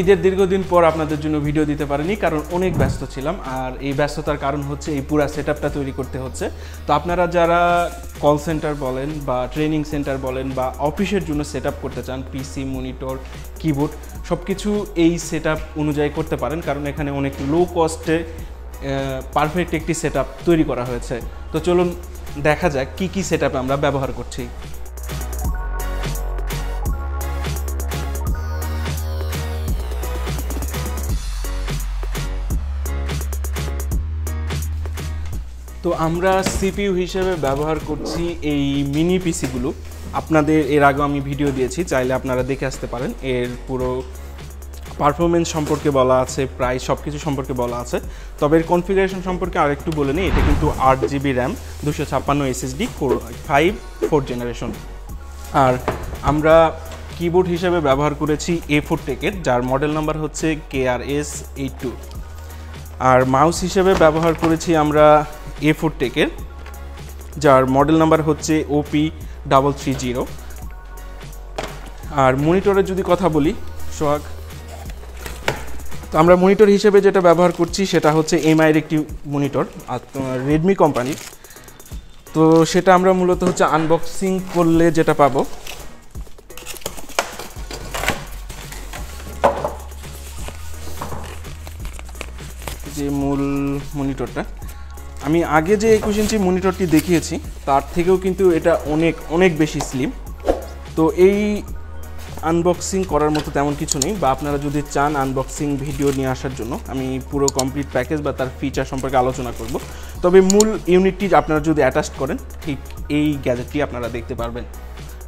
ঈদের দীর্ঘদিন পর আপনাদের জন্য ভিডিও দিতে পারিনি, কারণ অনেক ব্যস্ত ছিলাম। আর এই ব্যস্ততার কারণ হচ্ছে এই পুরো সেটআপটা তৈরি করতে হচ্ছে। তো আপনারা যারা কল সেন্টার বলেন বা ট্রেনিং সেন্টার বলেন বা অফিসের জন্য সেটআপ করতে চান, পিসি, মনিটর, কিবোর্ড সব কিছু এই সেটআপ অনুযায়ী করতে পারেন, কারণ এখানে অনেক লো কস্টে পারফেক্ট একটি সেটআপ তৈরি করা হয়েছে। তো চলুন দেখা যাক কী কী সেটআপ আমরা ব্যবহার করছি। তো আমরা সিপিইউ হিসেবে ব্যবহার করছি এই মিনি পিসিগুলো। আপনাদের এর আগে আমি ভিডিও দিয়েছি, চাইলে আপনারা দেখে আসতে পারেন। এর পুরো পারফরমেন্স সম্পর্কে বলা আছে, প্রাইস সব কিছু সম্পর্কে বলা আছে। তবে এর কনফিগারেশন সম্পর্কে আরেকটু বলে নিই। এটা কিন্তু 8GB র্যাম, 256 SSD, 4 জেনারেশন। আর আমরা কিবোর্ড হিসেবে ব্যবহার করেছি A4 টেকের, যার মডেল নাম্বার হচ্ছে KRS82। আর মাউস হিসেবে ব্যবহার করেছি আমরা A4 টেকের, যার মডেল নাম্বার হচ্ছে OP330। আর মনিটরের যদি কথা বলি সোহাগ, তো আমরা মনিটর হিসেবে যেটা ব্যবহার করছি সেটা হচ্ছে MI-এর একটি মনিটর, আর রেডমি কোম্পানির। তো সেটা আমরা মূলত হচ্ছে আনবক্সিং করলে যেটা পাবো, যে মূল মনিটরটা আমি আগে যে 21 ইঞ্চি মনিটরটি দেখিয়েছি তার থেকেও কিন্তু এটা অনেক অনেক বেশি স্লিম। তো এই আনবক্সিং করার মতো তেমন কিছু নেই, বা আপনারা যদি চান আনবক্সিং ভিডিও নিয়ে আসার জন্য আমি পুরো কমপ্লিট প্যাকেজ বা তার ফিচার সম্পর্কে আলোচনা করব। তবে মূল ইউনিটটি আপনারা যদি অ্যাটাচ করেন ঠিক এই গ্যাজেটটি আপনারা দেখতে পারবেন।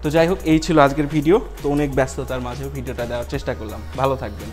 তো যাই হোক, এই ছিল আজকের ভিডিও। তো অনেক ব্যস্ততার মাঝেও ভিডিওটা দেওয়ার চেষ্টা করলাম। ভালো থাকবেন।